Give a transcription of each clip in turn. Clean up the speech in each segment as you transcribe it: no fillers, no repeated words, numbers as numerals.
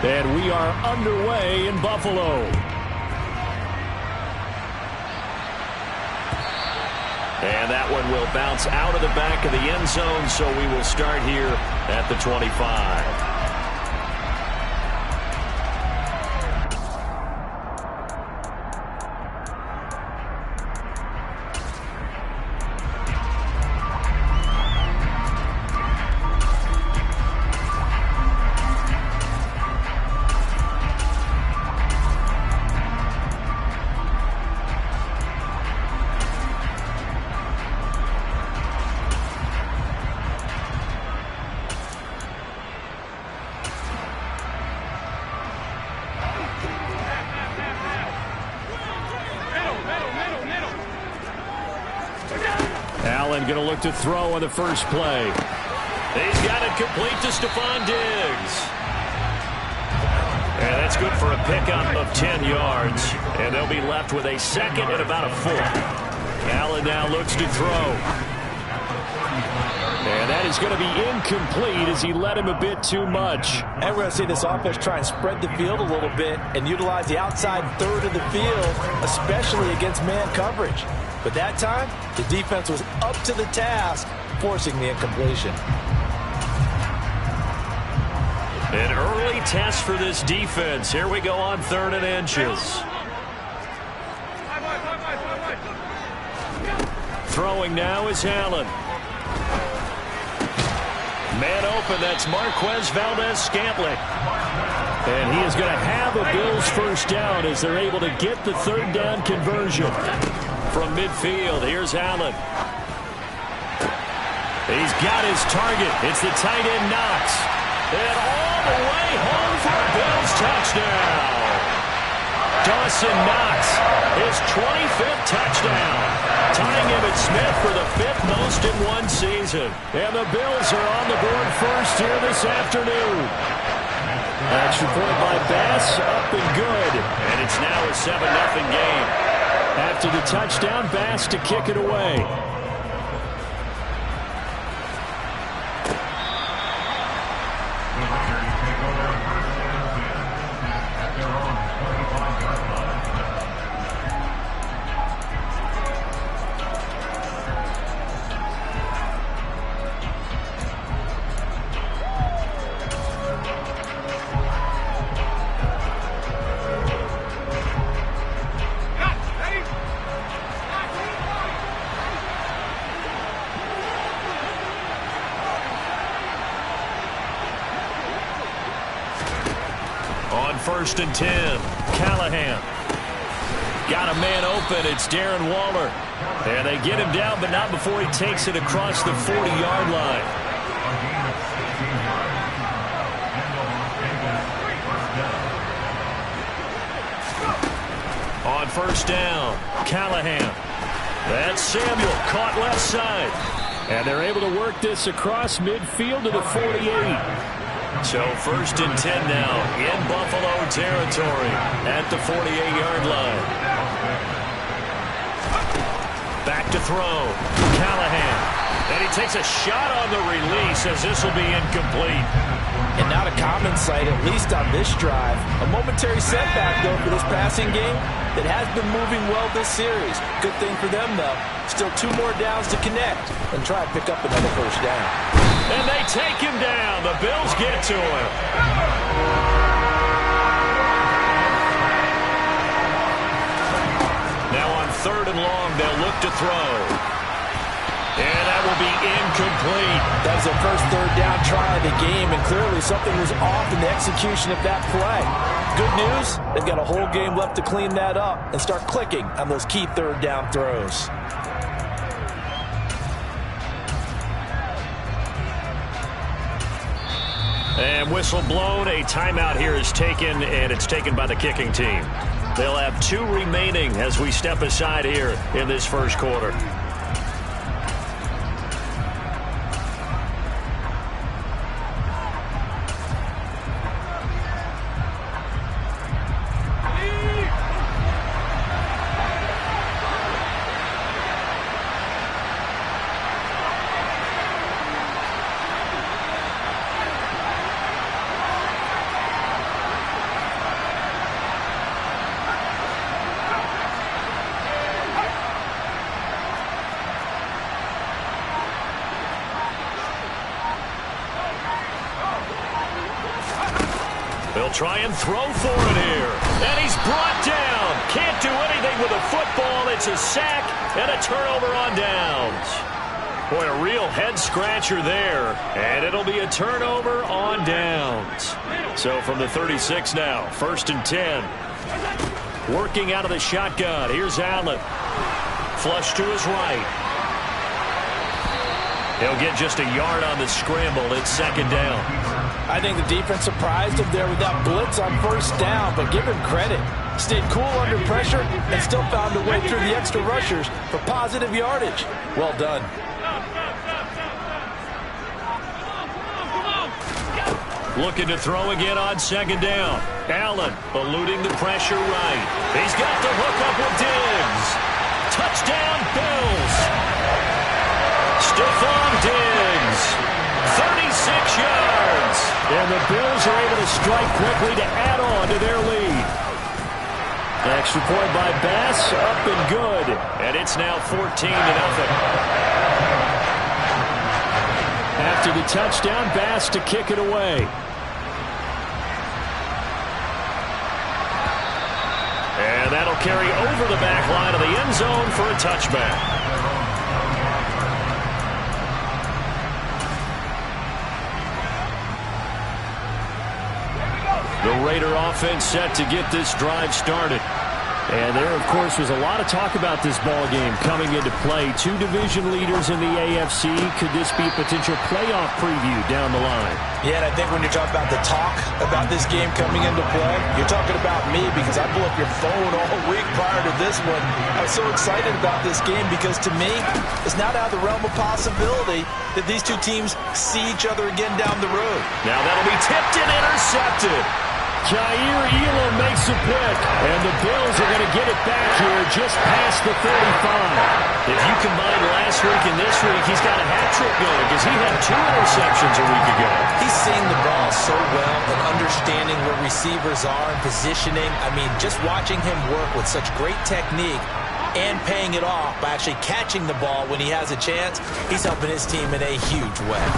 And we are underway in Buffalo. And that one will bounce out of the back of the end zone, so we will start here at the 25. Allen going to look to throw on the first play. He's got it complete to Stephon Diggs. And that's good for a pickup of 10 yards. And they'll be left with a second and about a foot. Allen now looks to throw. And that is going to be incomplete as he led him a bit too much. And we're going to see this offense try and spread the field a little bit and utilize the outside third of the field, especially against man coverage. But that time, the defense was up to the task, forcing the incompletion. An early test for this defense. Here we go on 3rd and inches. Throwing now is Allen. Man open, that's Marquez Valdez-Scantling. And he is going to have a Bills first down as they're able to get the 3rd down conversion. From midfield, here's Allen. He's got his target. It's the tight end Knox. And all the way home for a Bills touchdown. Dawson Knox, his 25th touchdown. Tying Emmitt Smith for the 5th most in one season. And the Bills are on the board first here this afternoon. Extra point by Bass, up and good. And it's now a 7-0 game. After the touchdown, Bass to kick it away. On 1st and 10, Callahan. Got a man open. It's Darren Waller. And they get him down, but not before he takes it across the 40-yard line. On 1st down, Callahan. That's Samuel, caught left side. And they're able to work this across midfield to the 48. So 1st and 10 now in Buffalo territory at the 48-yard line. Back to throw. Callahan. And he takes a shot on the release as this will be incomplete. And not a common sight, at least on this drive. A momentary setback, though, for this passing game that has been moving well this series. Good thing for them, though. Still 2 more downs to connect and try and pick up another first down. And they take him down. The Bills get to him. Now on 3rd and long, they'll look to throw. And that will be incomplete. That was their first 3rd down try of the game, and clearly something was off in the execution of that play. Good news, they've got a whole game left to clean that up and start clicking on those key 3rd down throws. And whistle blown. A timeout here is taken, and it's taken by the kicking team. They'll have 2 remaining as we step aside here in this first quarter. They'll try and throw for it here. And he's brought down. Can't do anything with a football. It's a sack and a turnover on downs. Boy, a real head-scratcher there. And it'll be a turnover on downs. So from the 36 now, 1st and 10. Working out of the shotgun. Here's Allen. Flush to his right. He'll get just a yard on the scramble. It's 2nd down. I think the defense surprised him there with that blitz on 1st down, but give him credit. Stayed cool under pressure and still found a way through the extra rushers for positive yardage. Well done. Looking to throw again on 2nd down. Allen eluding the pressure right. He's got the hook up with Diggs. Touchdown, Bills. Stephon Diggs. 36 yards. And the Bills are able to strike quickly to add on to their lead. Extra point by Bass, up and good. And it's now 14-0. After the touchdown, Bass to kick it away. And that'll carry over the back line of the end zone for a touchback. The Raider offense set to get this drive started. And there, of course, was a lot of talk about this ball game coming into play. 2 division leaders in the AFC. Could this be a potential playoff preview down the line? Yeah, and I think when you're talking about the talk about this game coming into play, you're talking about me because I blew up your phone all week prior to this one. I was so excited about this game because, to me, it's not out of the realm of possibility that these two teams see each other again down the road. Now that'll be tipped and intercepted. Jair Elam makes a pick, and the Bills are going to get it back here just past the 35. If you combine last week and this week, he's got a hat trick going because he had 2 interceptions a week ago. He's seeing the ball so well and understanding where receivers are and positioning. I mean, just watching him work with such great technique and paying it off by actually catching the ball when he has a chance, he's helping his team in a huge way.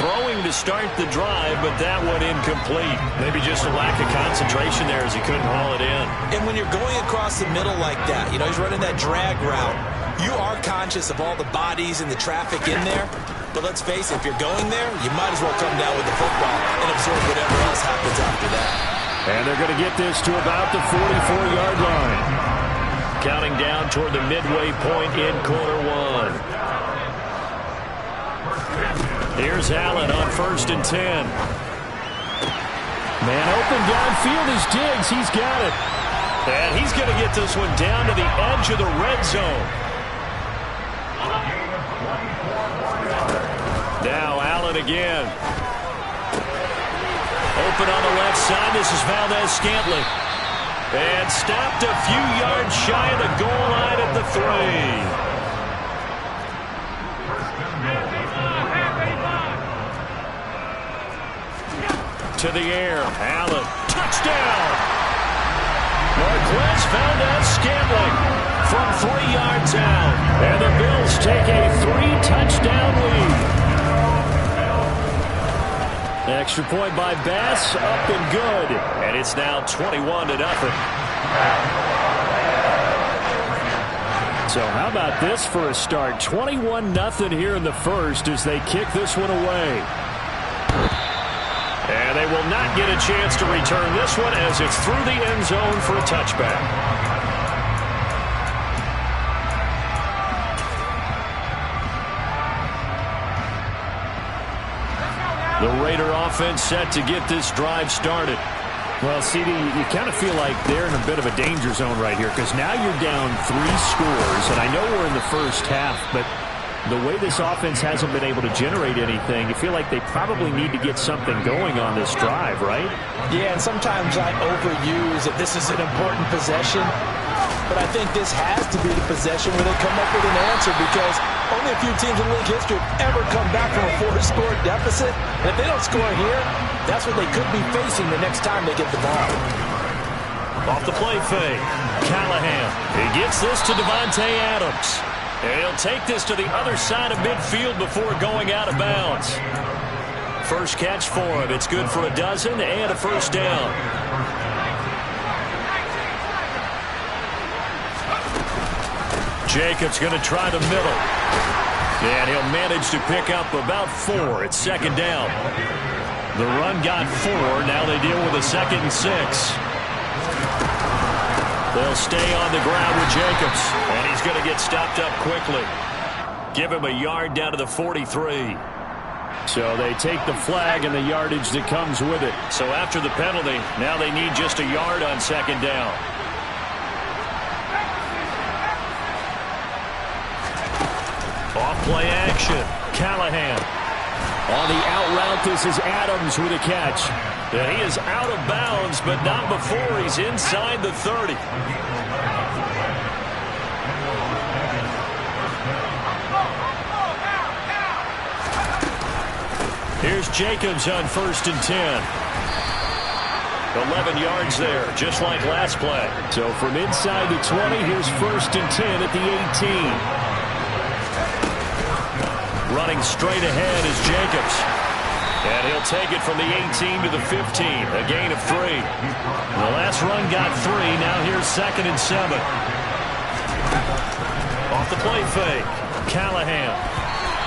Throwing to start the drive, but that one incomplete. Maybe just a lack of concentration there as he couldn't haul it in. And when you're going across the middle like that, you know, he's running that drag route, you are conscious of all the bodies and the traffic in there. But let's face it, if you're going there, you might as well come down with the football and absorb whatever else happens after that. And they're going to get this to about the 44-yard line. Counting down toward the midway point in quarter 1. Here's Allen on 1st and 10. Man open downfield is Diggs. He's got it. And he's going to get this one down to the edge of the red zone. Now Allen again. Open on the left side. This is Valdez-Scantling. And stopped a few yards shy of the goal line at the 3. To the air, Allen, touchdown! Marquez Valdez-Scantling from 3 yards out, and the Bills take a 3-touchdown lead. Extra point by Bass, up and good, and it's now 21-0. So how about this for a start? 21-0 here in the first as they kick this one away. And they will not get a chance to return this one as it's through the end zone for a touchback. The Raider offense set to get this drive started. Well, CD, you kind of feel like they're in a bit of a danger zone right here because now you're down 3 scores, and I know we're in the first half, but the way this offense hasn't been able to generate anything, you feel like they probably need to get something going on this drive, right? Yeah, and sometimes I overuse that this is an important possession, but I think this has to be the possession where they come up with an answer because only a few teams in league history have ever come back from a 4-score deficit, and if they don't score here, that's what they could be facing the next time they get the ball. Off the play fake, Callahan. He gets this to Devontae Adams. And he'll take this to the other side of midfield before going out of bounds. first catch for him. It's good for a dozen and a first down. Jacobs going to try the middle. And he'll manage to pick up about 4. It's second down. The run got 4. Now they deal with a 2nd and 6. They'll stay on the ground with Jacobs. And he's going to get stopped up quickly. Give him a yard down to the 43. So they take the flag and the yardage that comes with it. So after the penalty, now they need just a yard on second down. Off-play action. Callahan. On the out route, this is Adams with a catch. And he is out of bounds, but not before he's inside the 30. Here's Jacobs on 1st and 10. 11 yards there, just like last play. So from inside the 20, here's 1st and 10 at the 18. Running straight ahead is Jacobs. And he'll take it from the 18 to the 15, a gain of 3. The last run got 3, now here's 2nd and 7. Off the play fake, Callahan.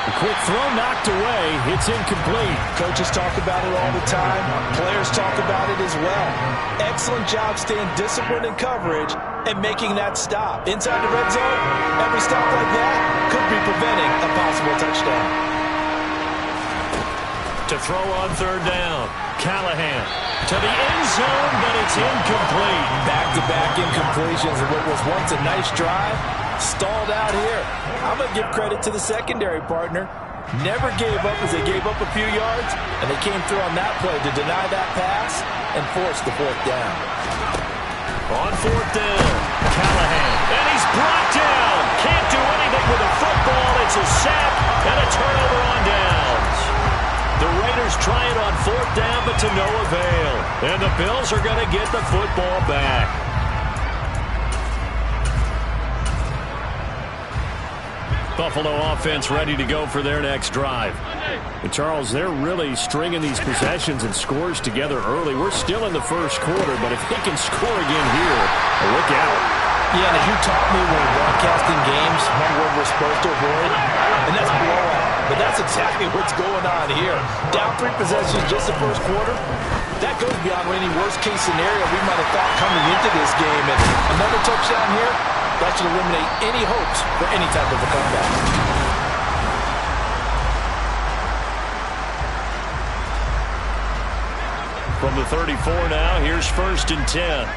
A quick throw knocked away. It's incomplete. Coaches talk about it all the time. Players talk about it as well. Excellent job staying disciplined in coverage and making that stop. Inside the red zone, every stop like that could be preventing a possible touchdown. To throw on 3rd down, Callahan to the end zone, but it's incomplete. Back-to-back incompletions of what was once a nice drive. Stalled out here. I'm going to give credit to the secondary partner. Never gave up as they gave up a few yards, and they came through on that play to deny that pass and force the 4th down. On 4th down, Callahan. And he's brought down. Can't do anything with a football. It's a sack and a turnover on downs. The Raiders try it on 4th down, but to no avail. And the Bills are going to get the football back. Buffalo offense ready to go for their next drive. And Charles, they're really stringing these possessions and scores together early. We're still in the first quarter, but if they can score again here, look out. Yeah, and as you taught me when we're broadcasting games, one word we're supposed to avoid, and that's blowout. But that's exactly what's going on here. Down 3 possessions just the first quarter. That goes beyond any worst-case scenario we might have thought coming into this game. And another touchdown here, that should eliminate any hopes for any type of a comeback. From the 34 now, here's 1st and 10.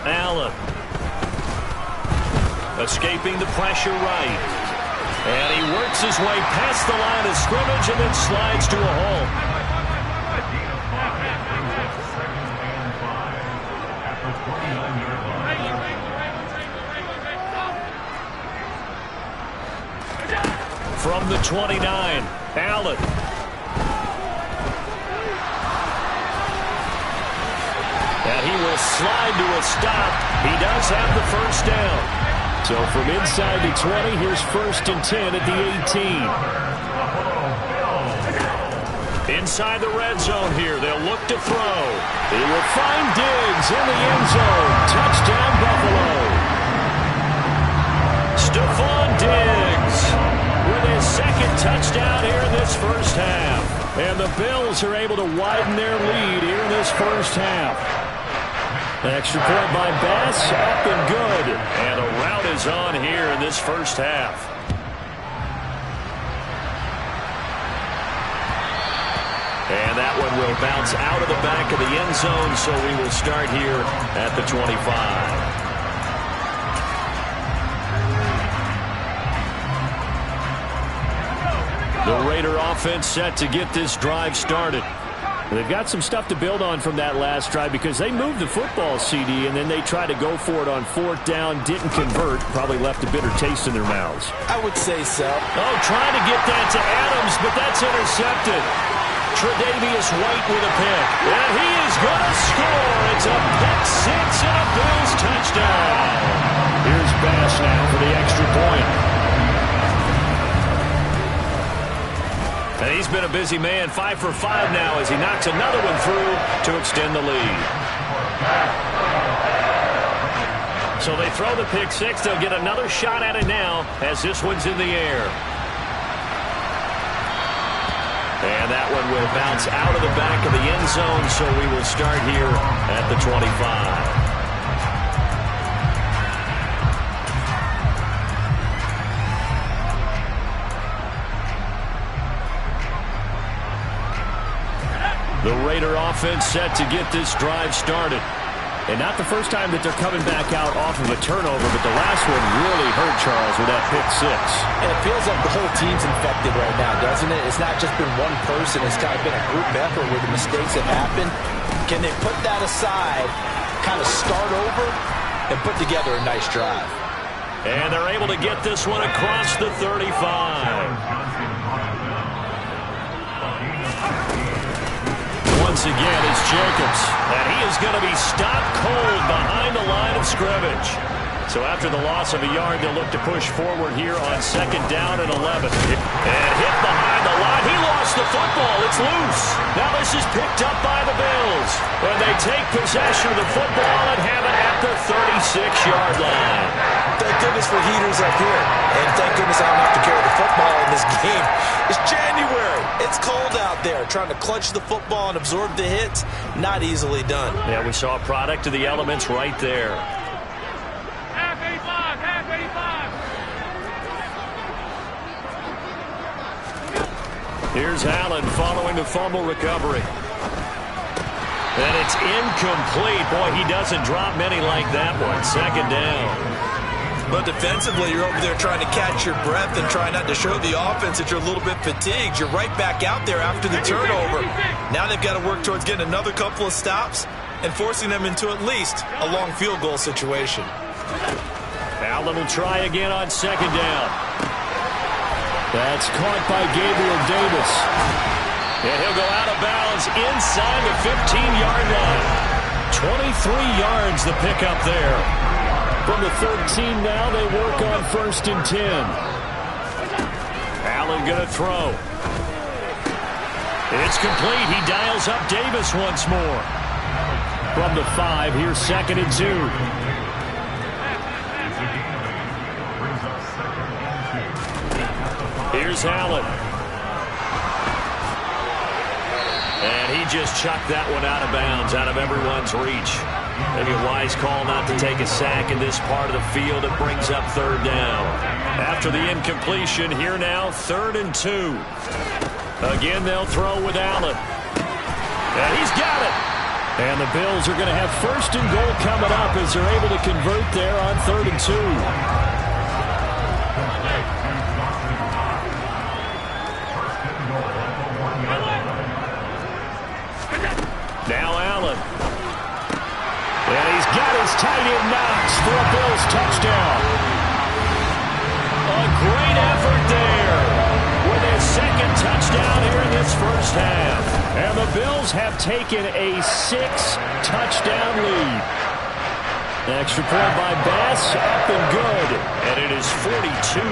Allen. Escaping the pressure right. And he works his way past the line of scrimmage and then slides to a hole. From the 29, Allen. And he will slide to a stop. He does have the first down. So from inside the 20, here's 1st and 10 at the 18. Inside the red zone here, they'll look to throw. He will find Diggs in the end zone. Touchdown, Buffalo. Stephon Diggs with his 2nd touchdown here in this first half. And the Bills are able to widen their lead here in this first half. An extra point by Bass, up and good. And a rout is on here in this first half. And that one will bounce out of the back of the end zone, so we will start here at the 25. The Raider offense set to get this drive started. They've got some stuff to build on from that last drive because they moved the football, CD, and then they tried to go for it on 4th down, didn't convert, probably left a bitter taste in their mouths. I would say so. Oh, trying to get that to Adams, but that's intercepted. Tre'Davious White with a pick. And he is going to score. It's a pick 6 and a Bills touchdown. Here's Bass now for the extra point. he's been a busy man. 5 for 5 now as he knocks another one through to extend the lead. So they throw the pick six. They'll get another shot at it now as this one's in the air. And that one will bounce out of the back of the end zone, so we will start here at the 25. The Raider offense set to get this drive started. And not the first time that they're coming back out off of a turnover, but the last one really hurt Charles with that pick six. And it feels like the whole team's infected right now, doesn't it? It's not just been one person. It's kind of been a group effort where the mistakes have happened. Can they put that aside, kind of start over, and put together a nice drive? And they're able to get this one across the 35. Once again, it's Jacobs, and he is going to be stopped cold behind the line of scrimmage. So after the loss of a yard, they'll look to push forward here on 2nd down and 11. And hit behind the line. He lost the football. It's loose. Now this is picked up by the Bills. And they take possession of the football and have it at the 36-yard line. Thank goodness for heaters up here. And thank goodness I don't have to carry the football in this game. It's January. It's cold out there. Trying to clutch the football and absorb the hits, not easily done. Yeah, we saw a product of the elements right there. Half 85, half 85. Here's Allen following the fumble recovery. And it's incomplete. Boy, he doesn't drop many like that one. 2nd down. But defensively, you're over there trying to catch your breath and try not to show the offense that you're a little bit fatigued. You're right back out there after the turnover. Now they've got to work towards getting another couple of stops and forcing them into at least a long field goal situation. Allen will try again on 2nd down. That's caught by Gabriel Davis. And he'll go out of bounds inside the 15-yard line. 23 yards the pickup there. From the 13 now, they work on 1st and 10. Allen going to throw. It's complete. He dials up Davis once more. From the 5, here's 2nd and 2. Here's Allen. And he just chucked that one out of bounds, out of everyone's reach. Maybe a wise call not to take a sack in this part of the field. It brings up 3rd down. After the incompletion, here now, 3rd and 2. Again, they'll throw with Allen. And he's got it. And the Bills are going to have 1st and goal coming up as they're able to convert there on 3rd and 2. Now Allen. And he's got his tight end Knox for a Bills touchdown. A great effort there with his 2nd touchdown here in this first half. And the Bills have taken a 6-touchdown lead. Extra point by Bass, up and good. And it is 42-0.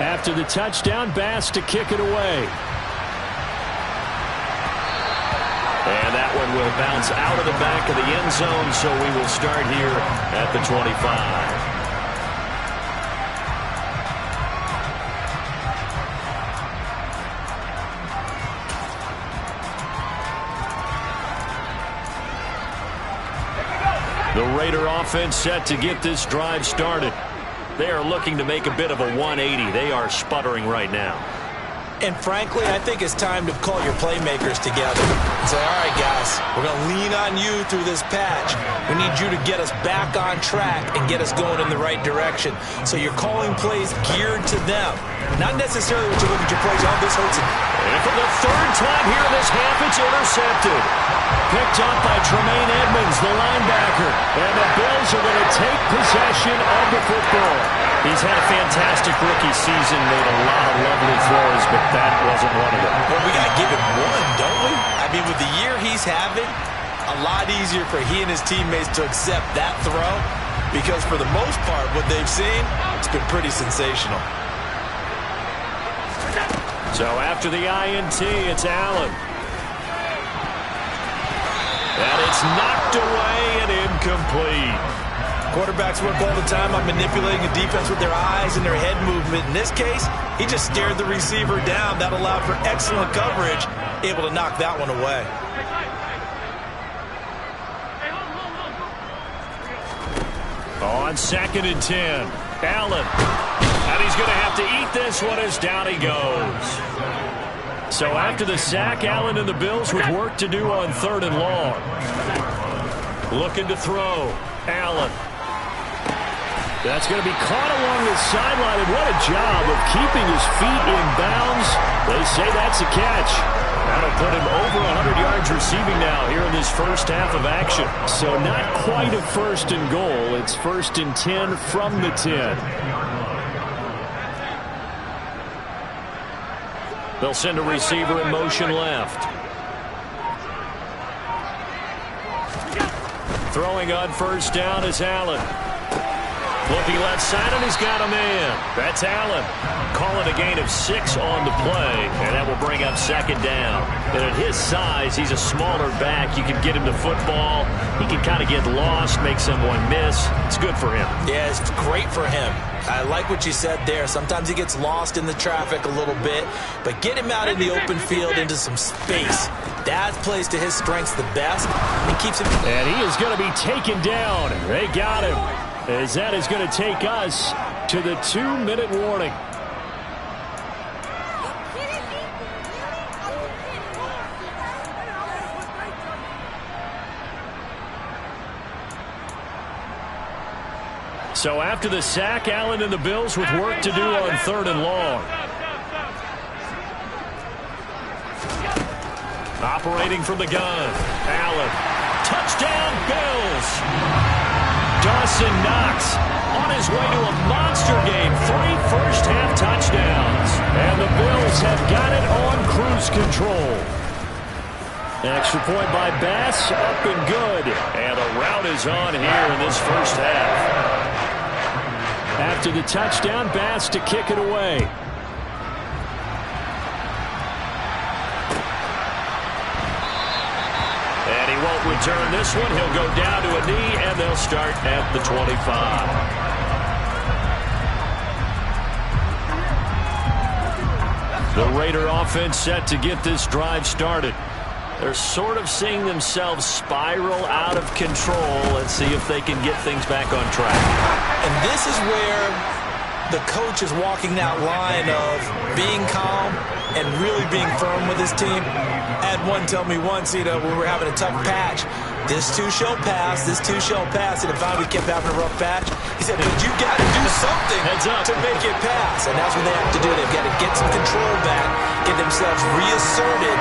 After the touchdown, Bass to kick it away. And that one will bounce out of the back of the end zone, so we will start here at the 25. The Raider offense set to get this drive started. They are looking to make a bit of a 180. They are sputtering right now. And frankly, I think it's time to call your playmakers together and say, all right, guys, we're going to lean on you through this patch. We need you to get us back on track and get us going in the right direction. So you're calling plays geared to them. Not necessarily what you look at your plays, oh, this hurts it. And for the 3rd time here in this half, it's intercepted. Picked up by Tremaine Edmonds, the linebacker. And the Bills are going to take possession of the football. He's had a fantastic rookie season, made a lot of lovely throws, but that wasn't one of them. Well, we got to give him one, don't we? I mean, with the year he's having, a lot easier for he and his teammates to accept that throw because for the most part, what they've seen, it's been pretty sensational. So after the INT, it's Allen. And it's knocked away and incomplete. Quarterbacks work all the time on manipulating a defense with their eyes and their head movement. In this case, he just stared the receiver down. That allowed for excellent coverage, able to knock that one away. On 2nd and 10, Allen. And he's going to have to eat this one as down he goes. So after the sack, Allen and the Bills with work to do on 3rd and long. Looking to throw. Allen. That's going to be caught along the sideline, and what a job of keeping his feet in bounds. They say that's a catch. That'll put him over 100 yards receiving now here in this first half of action. So not quite a 1st and goal. It's 1st and 10 from the 10. They'll send a receiver in motion left. Throwing on 1st down is Allen. Looking left side, and he's got a man. That's Allen. Calling a gain of 6 on the play, and that will bring up 2nd down. And at his size, he's a smaller back. You can get him the football. He can kind of get lost, make someone miss. It's good for him. Yeah, it's great for him. I like what you said there. Sometimes he gets lost in the traffic a little bit, but get him out in the open field into some space. That plays to his strengths the best and keeps him. And he is going to be taken down. They got him. As that is going to take us to the 2-minute warning. So after the sack, Allen and the Bills with work to do on 3rd and long. Operating from the gun. Allen. Touchdown, Bills. Dawson Knox on his way to a monster game. 3 first-half touchdowns. And the Bills have got it on cruise control. Extra point by Bass, up and good. And a rout is on here in this first half. After the touchdown, Bass to kick it away. And he won't return this one. He'll go down to a knee, and they'll start at the 25. The Raider offense set to get this drive started. They're sort of seeing themselves spiral out of control. Let's see if they can get things back on track. And this is where the coach is walking that line of being calm and really being firm with his team. I had one tell me once, when we were having a tough patch, this too shall pass, this too shall pass, and if we kept having a rough patch, he said, but you got to do something to make it pass. And that's what they have to do. They've got to get some control back, get themselves reasserted,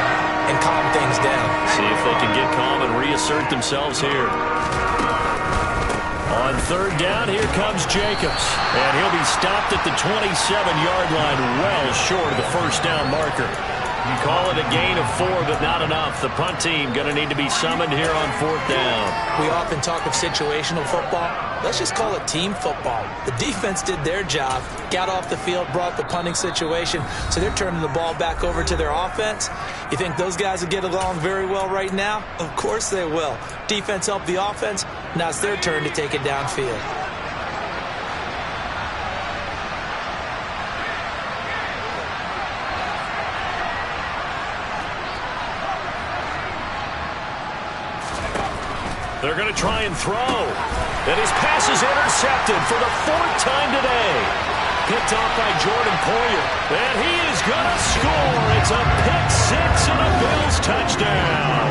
and calm things down. See if they can get calm and reassert themselves here. On 3rd down, here comes Jacobs. And he'll be stopped at the 27-yard line, well short of the first down marker. You call it a gain of 4, but not enough. The punt team going to need to be summoned here on 4th down. We often talk of situational football. Let's just call it team football. The defense did their job, got off the field, brought the punting situation, so they're turning the ball back over to their offense. You think those guys will get along very well right now? Of course they will. Defense helped the offense. Now it's their turn to take it downfield. They're going to try and throw. And his pass is intercepted for the 4th time today. Picked off by Jordan Poyer. And he is going to score. It's a pick 6 and a Bills touchdown.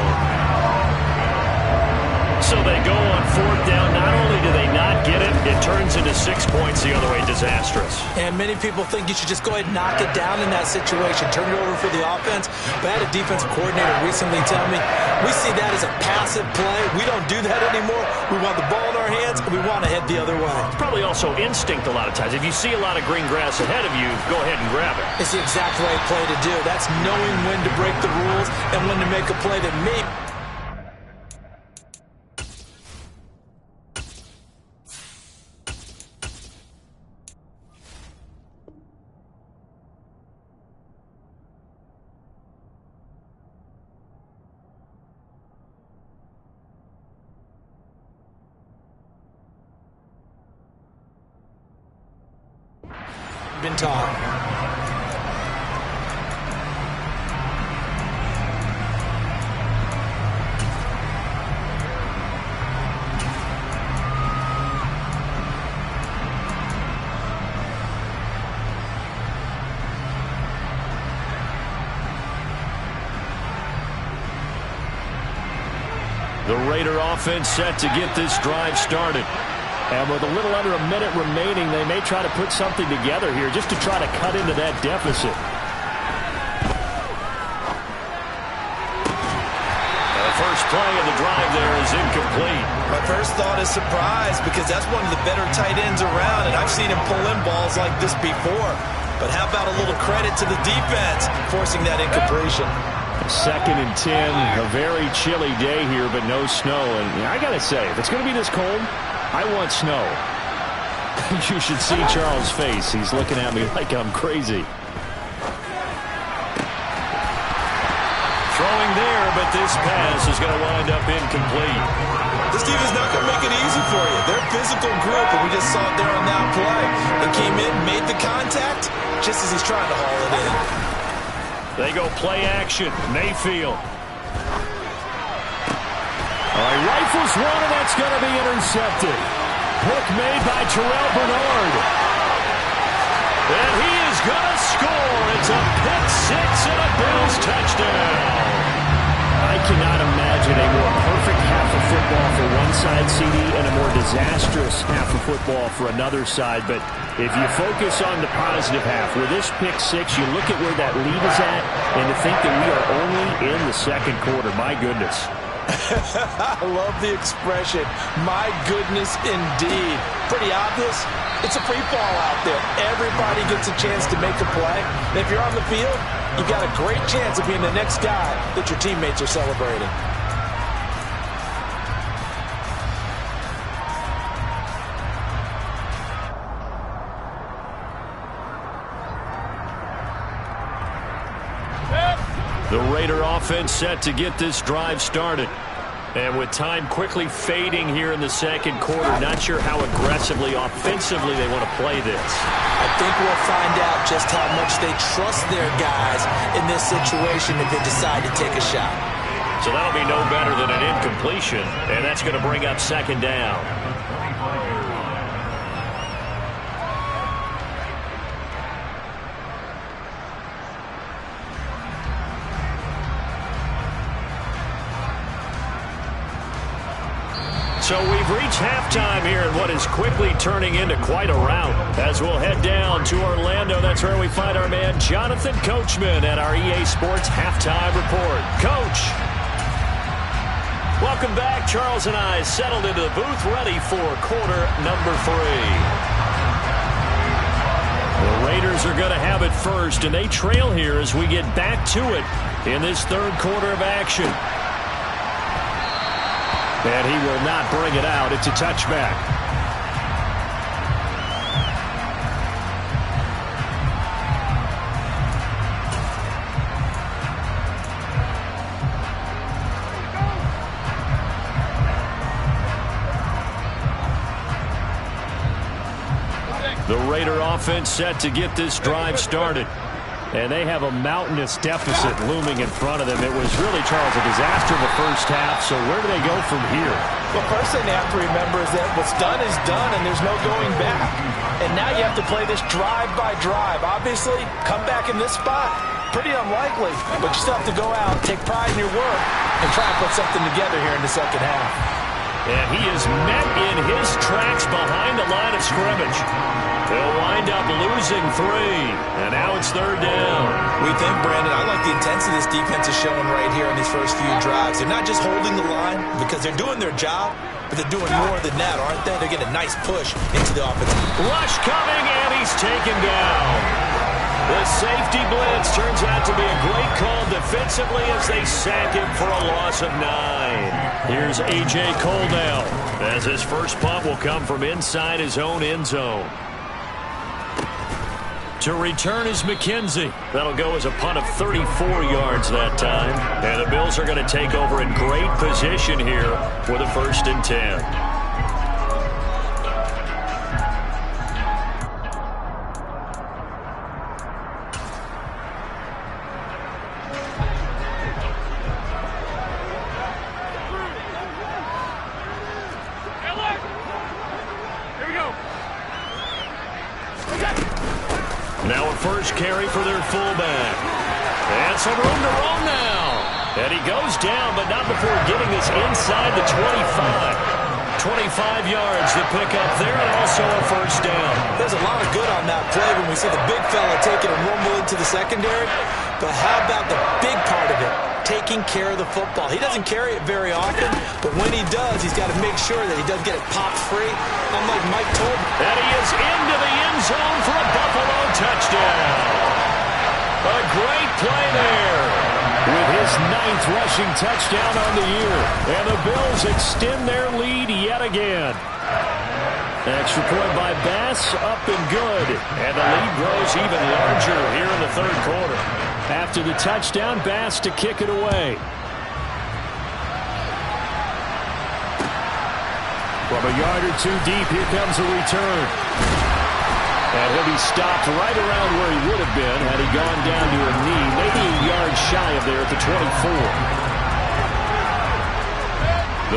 So they go on 4th down. Not only do they not get it, it turns into 6 points the other way. Disastrous. And many people think you should just go ahead and knock it down in that situation. Turn it over for the offense. But I had a defensive coordinator recently tell me, we see that as a passive play. We don't do that anymore. We want the ball in our hands, and we want to head the other way. It's probably also instinct a lot of times. If you see a lot of green grass ahead of you, go ahead and grab it. It's the exact right play to do. That's knowing when to break the rules and when to make a play that may. been taught. The Raider offense set to get this drive started. And with a little under a minute remaining, they may try to put something together here just to try to cut into that deficit. The first play of the drive there is incomplete. My first thought is surprise, because that's one of the better tight ends around, and I've seen him pull in balls like this before. But how about a little credit to the defense forcing that incompletion? 2nd and 10, a very chilly day here, but no snow. And I got to say, if it's going to be this cold, I want snow. You should see Charles' face. He's looking at me like I'm crazy. Throwing there, but this pass is going to wind up incomplete. This team is not going to make it easy for you. They're a physical group, and we just saw it there on that play. They came in, made the contact, just as he's trying to haul it in. They go play action. Mayfield. All right, rifles one, and that's going to be intercepted. Pick made by Terrell Bernard. And he is going to score. It's a pick six and a Bills touchdown. I cannot imagine a more perfect half of football for one side, CD, and a more disastrous half of football for another side. But if you focus on the positive half, with this pick six, you look at where that lead is at, and to think that we are only in the second quarter. My goodness. I love the expression, my goodness indeed. Pretty obvious. It's a free fall out there. Everybody gets a chance to make a play. And if you're on the field, you've got a great chance of being the next guy that your teammates are celebrating. The Raider offense set to get this drive started. And with time quickly fading here in the second quarter, not sure how aggressively, offensively they want to play this. I think we'll find out just how much they trust their guys in this situation if they decide to take a shot. So that'll be no better than an incompletion, and that's going to bring up 2nd down. So we've reached halftime here in what is quickly turning into quite a rout. As we'll head down to Orlando, that's where we find our man Jonathan Coachman at our EA Sports Halftime Report. Coach. Welcome back. Charles and I settled into the booth, ready for quarter number 3. The Raiders are going to have it first, and they trail here as we get back to it in this third quarter of action. And he will not bring it out. It's a touchback. The Raider offense set to get this drive started. And they have a mountainous deficit looming in front of them. It was really, Charles, a disaster in the first half. So where do they go from here? Well, first thing they have to remember is that what's done is done, and there's no going back. And now you have to play this drive by drive. Obviously, come back in this spot, pretty unlikely. But you still have to go out, take pride in your work, and try and put something together here in the second half. And he is met in his tracks behind the line of scrimmage. They'll wind up losing 3, and now it's 3rd down. We think, Brandon, I like the intensity this defense is showing right here in these first few drives. They're not just holding the line because they're doing their job, but they're doing more than that, aren't they? They're getting a nice push into the offense. Rush coming, and he's taken down. The safety blitz turns out to be a great call defensively as they sack him for a loss of 9. Here's A.J. Coldell as his first punt will come from inside his own end zone. To return is McKenzie. That'll go as a punt of 34 yards that time. And the Bills are going to take over in great position here for the 1st and 10. first carry for their fullback. And some room to roam now. And he goes down, but not before getting this inside the 25. 25 yards to pick up there, and also a first down. There's a lot of good on that play when we see the big fella taking a rumble into the secondary. But how about the big part of it, taking care of the football? He doesn't carry it very often, but when he does, he's got to make sure that he doesn't get it popped free, unlike Mike told him. And he is into the end zone for a Buffalo touchdown. A great play there, with his 9th rushing touchdown on the year. And the Bills extend their lead yet again. Extra point by Bass, up and good. And the lead grows even larger here in the third quarter. After the touchdown, Bass to kick it away. From a yard or two deep, here comes a return. And he'll be stopped right around where he would have been had he gone down to a knee, maybe a yard shy of there at the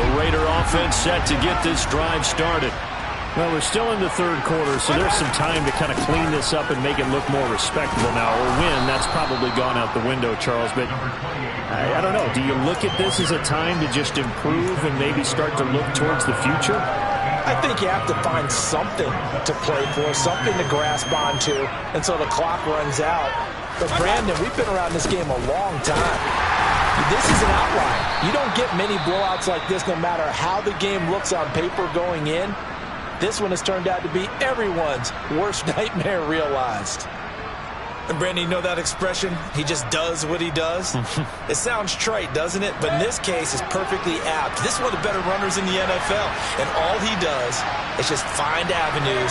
24. The Raider offense set to get this drive started. Well, we're still in the third quarter, so there's some time to kind of clean this up and make it look more respectable now. Or win, that's probably gone out the window, Charles. But I don't know. Do you look at this as a time to just improve and maybe start to look towards the future? I think you have to find something to play for, something to grasp onto until the clock runs out. But, Brandon, we've been around this game a long time. This is an outlier. You don't get many blowouts like this no matter how the game looks on paper going in. This one has turned out to be everyone's worst nightmare realized. And, Brandon, you know that expression? He just does what he does? It sounds trite, doesn't it? But in this case, it's perfectly apt. This is one of the better runners in the NFL. And all he does is just find avenues,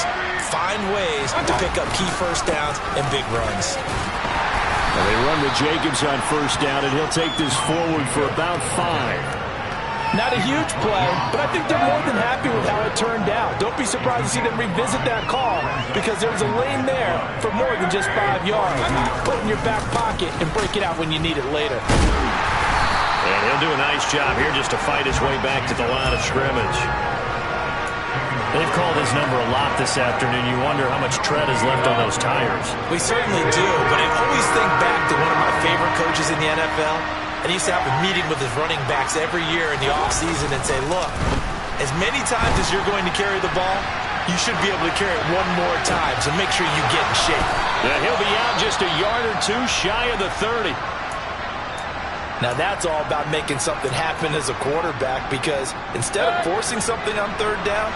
find ways to pick up key first downs and big runs. Well, they run with Jacobs on first down, and he'll take this forward for about 5. Not a huge play, but I think they're more than happy with how it turned out. Don't be surprised to see them revisit that call because there's a lane there for more than just 5 yards. Put it in your back pocket and break it out when you need it later. And he'll do a nice job here just to fight his way back to the line of scrimmage. They've called his number a lot this afternoon. You wonder how much tread is left on those tires. We certainly do, but I always think back to one of my favorite coaches in the NFL. And he used to have a meeting with his running backs every year in the offseason and say, look, as many times as you're going to carry the ball, you should be able to carry it one more time, so make sure you get in shape. Yeah, he'll be out just a yard or two shy of the 30. Now that's all about making something happen as a quarterback because instead of forcing something on third down,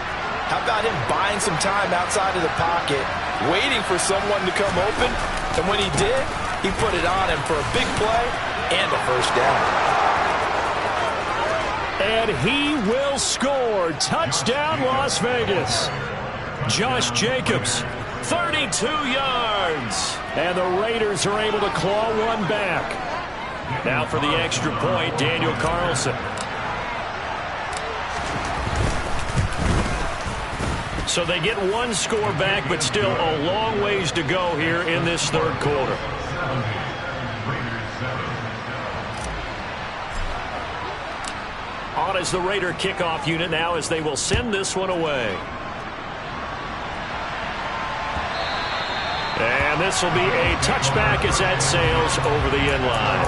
how about him buying some time outside of the pocket, waiting for someone to come open, and when he did, he put it on him for a big play and a first down. And he will score. Touchdown, Las Vegas. Josh Jacobs, 32 yards. And the Raiders are able to claw one back. Now for the extra point, Daniel Carlson. So they get one score back, but still a long ways to go here in this third quarter. On is the Raider kickoff unit now as they will send this one away. And this will be a touchback as that sails over the end line.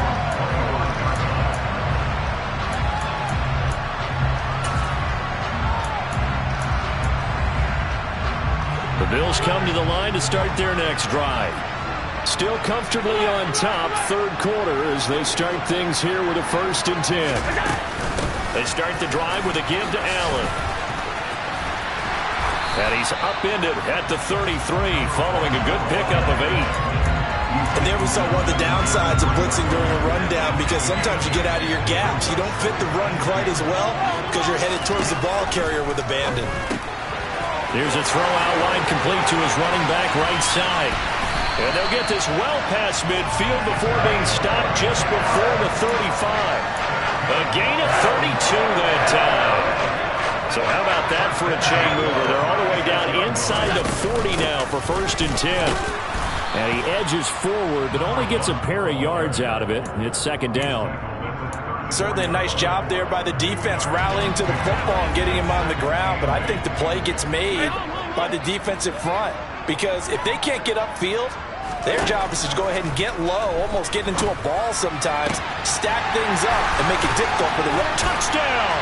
The Bills come to the line to start their next drive. Still comfortably on top, third quarter, as they start things here with a 1st and 10. They start the drive with a give to Allen. And he's upended at the 33, following a good pickup of 8. And there we saw one of the downsides of blitzing during a rundown because sometimes you get out of your gaps. You don't fit the run quite as well because you're headed towards the ball carrier with abandon. Here's a throw out wide complete to his running back right side. And they'll get this well past midfield before being stopped just before the 35. A gain of 32 that time. So how about that for a chain mover? They're all the way down inside the 40 now for 1st and 10. And he edges forward, but only gets a pair of yards out of it. It's 2nd down. Certainly a nice job there by the defense rallying to the football and getting him on the ground. But I think the play gets made by the defensive front. Because if they can't get upfield, Their job is to go ahead and get low, almost get into a ball sometimes, stack things up, and make it difficult for the touchdown.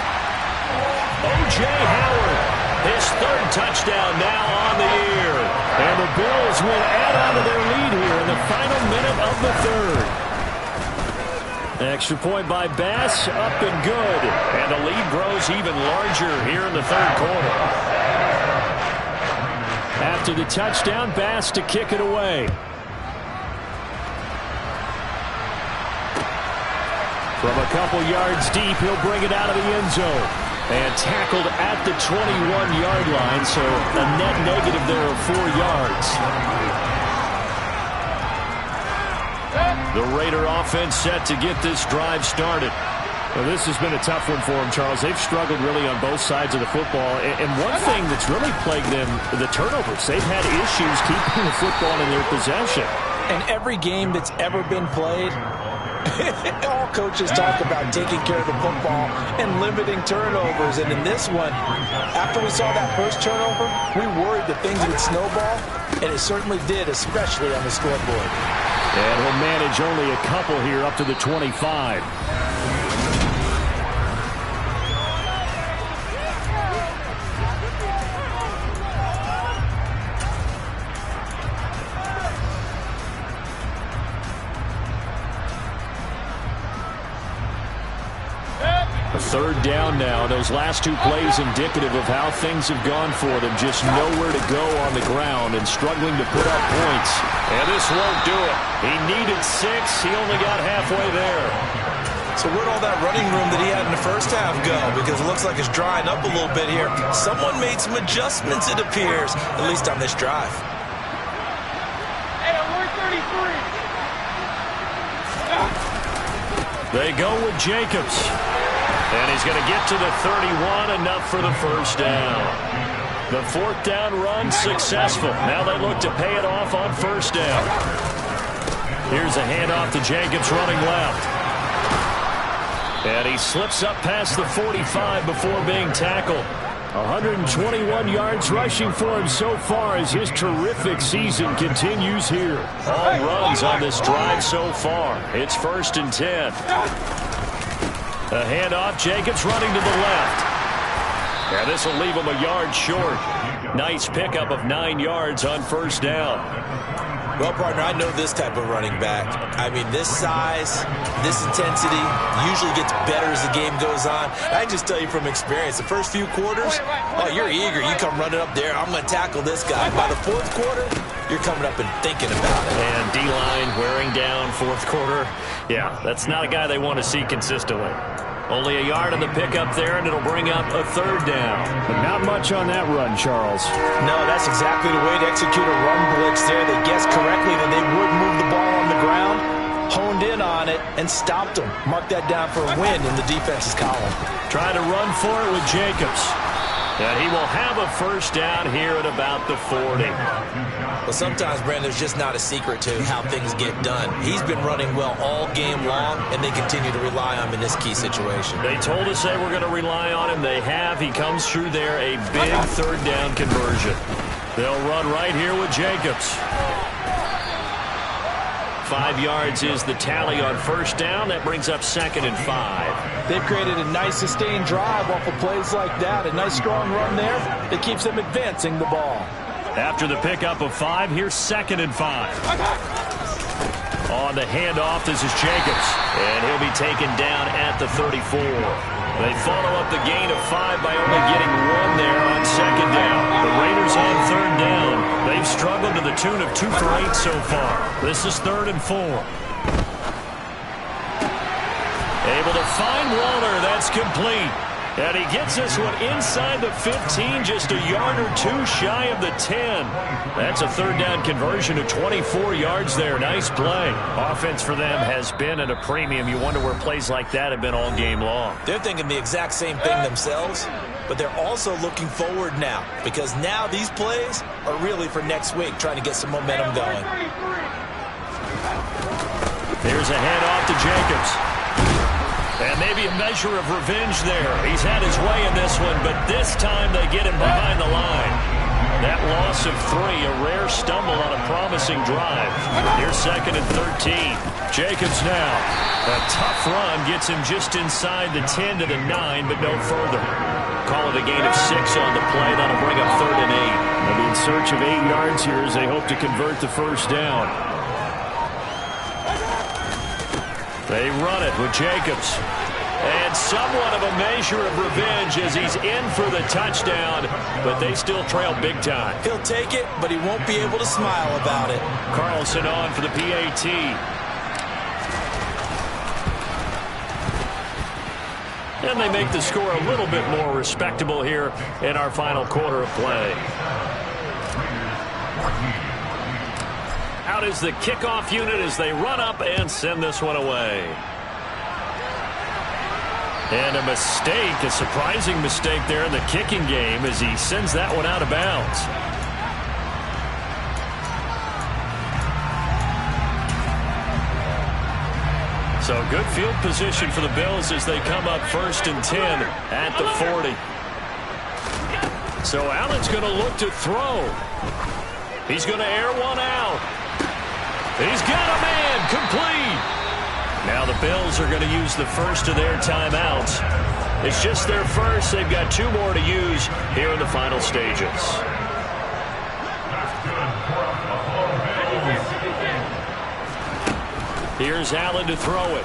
O.J. Howard, his third touchdown now on the year. And the Bills will add on to their lead here in the final minute of the third. Extra point by Bass, up and good. And the lead grows even larger here in the third quarter. After the touchdown, Bass to kick it away. From a couple yards deep, he'll bring it out of the end zone. And tackled at the 21-yard line, so a net negative there of 4 yards. The Raider offense set to get this drive started. Well, this has been a tough one for them, Charles. They've struggled really on both sides of the football. And one thing that's really plagued them, the turnovers. They've had issues keeping the football in their possession. And every game that's ever been played, all coaches talk about taking care of the football and limiting turnovers. And in this one, after we saw that first turnover, we worried that things would snowball, and it certainly did, especially on the scoreboard. And he'll manage only a couple here up to the 25. Third down now. Those last two plays indicative of how things have gone for them. Just nowhere to go on the ground and struggling to put up points. And this won't do it. He needed 6. He only got halfway there. So where'd all that running room that he had in the first half go? Because it looks like it's drying up a little bit here. Someone made some adjustments, it appears, at least on this drive. Hey, we're 33. They go with Jacobs. And he's going to get to the 31, enough for the first down. The fourth down run successful. Now they look to pay it off on first down. Here's a handoff to Jacobs running left. And he slips up past the 45 before being tackled. 121 yards rushing for him so far as his terrific season continues here. All runs on this drive so far. It's 1st and 10. A handoff, Jacobs running to the left. And this will leave him a yard short. Nice pickup of 9 yards on first down. Well, partner, I know this type of running back. I mean, this size, this intensity usually gets better as the game goes on. I can just tell you from experience, the first few quarters, oh, you're eager. You come running up there, I'm going to tackle this guy. By the fourth quarter, you're coming up and thinking about it. And D-line wearing down fourth quarter. Yeah, that's not a guy they want to see consistently. Only a yard on the pickup there, and it'll bring up a third down. But not much on that run, Charles. No, that's exactly the way to execute a run blitz there. They guessed correctly that they would move the ball on the ground, honed in on it, and stopped them. Mark that down for a win in the defense's column. Trying to run for it with Jacobs. And he will have a first down here at about the 40. Well, sometimes, Brandon, there's just not a secret to how things get done. He's been running well all game long, and they continue to rely on him in this key situation. They told us they were going to rely on him. They have. He comes through there, a big third down conversion. They'll run right here with Jacobs. 5 yards is the tally on first down. That brings up 2nd and 5. They've created a nice sustained drive off of plays like that. A nice strong run there that keeps them advancing the ball. After the pickup of 5, here's 2nd and 5. On the handoff, this is Jacobs. And he'll be taken down at the 34. They follow up the gain of 5 by only getting 1 there on 2nd down. The Raiders on 3rd down. They've struggled to the tune of 2 for 8 so far. This is 3rd and 4. Able to find Waller. That's complete. And he gets this one inside the 15, just a yard or 2 shy of the 10. That's a third down conversion of 24 yards there. Nice play. Offense for them has been at a premium. You wonder where plays like that have been all game long. They're thinking the exact same thing themselves, but they're also looking forward now, because now these plays are really for next week, trying to get some momentum going. Here's a handoff to Jacobs. And maybe a measure of revenge there. He's had his way in this one, but this time they get him behind the line. That loss of 3, a rare stumble on a promising drive. Here's 2nd and 13. Jacobs now. A tough run gets him just inside the 10 to the 9, but no further. Call it a gain of 6 on the play. That'll bring up 3rd and 8. They'll be in search of 8 yards here as they hope to convert the first down. They run it with Jacobs. And somewhat of a measure of revenge as he's in for the touchdown, but they still trail big time. He'll take it, but he won't be able to smile about it. Carlson on for the PAT. And they make the score a little bit more respectable here in our final quarter of play. Out is the kickoff unit as they run up and send this one away. And a mistake, a surprising mistake there in the kicking game as he sends that one out of bounds. So good field position for the Bills as they come up 1st and 10 at the 40. So Allen's going to look to throw. He's going to air one out. He's got a man complete. Now the Bills are going to use the first of their timeouts. It's just their first. They've got 2 more to use here in the final stages. Here's Allen to throw it.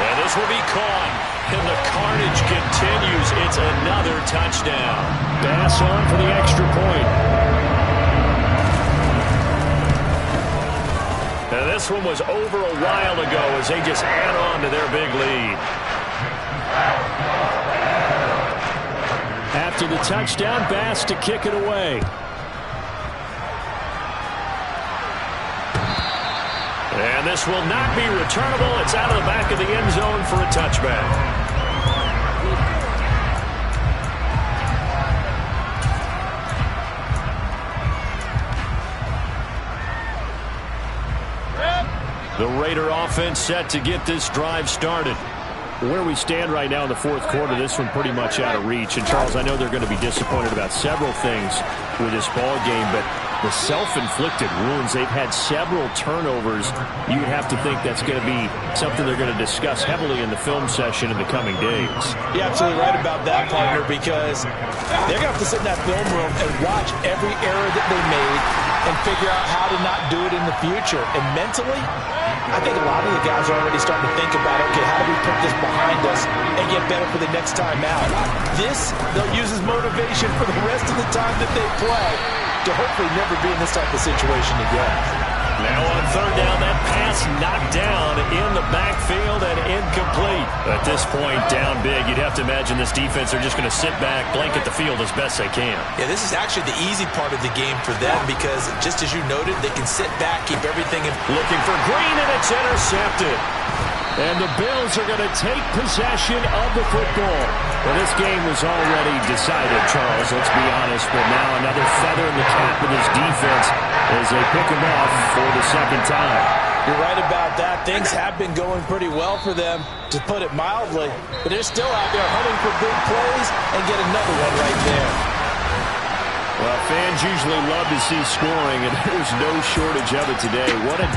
And this will be caught. And the carnage continues. It's another touchdown. Bass on for the extra point. And this one was over a while ago as they just add on to their big lead. After the touchdown, Bass to kick it away. And this will not be returnable. It's out of the back of the end zone for a touchback. The Raider offense set to get this drive started. Where we stand right now in the 4th quarter, this one pretty much out of reach. And, Charles, I know they're going to be disappointed about several things with this ball game, but the self-inflicted wounds, they've had several turnovers. You would have to think that's going to be something they're going to discuss heavily in the film session in the coming days. You're absolutely right about that, partner, because they're going to have to sit in that film room and watch every error that they made and figure out how to not do it in the future. And mentally, I think a lot of the guys are already starting to think about, okay, how do we put this behind us and get better for the next time out? This, they'll use as motivation for the rest of the time that they play to hopefully never be in this type of situation again. Now on 3rd down, that pass knocked down in the backfield and incomplete. At this point, down big, you'd have to imagine this defense are just going to sit back, blanket the field as best they can. Yeah, this is actually the easy part of the game for them because, just as you noted, they can sit back, keep everything in. Looking for Green, and it's intercepted. And the Bills are going to take possession of the football. Well, this game was already decided, Charles, let's be honest, but now another feather in the cap of this defense as they pick them off for the 2nd time. You're right about that. Things have been going pretty well for them, to put it mildly, but they're still out there hunting for big plays and get another one right there. Well, fans usually love to see scoring, and there's no shortage of it today. What a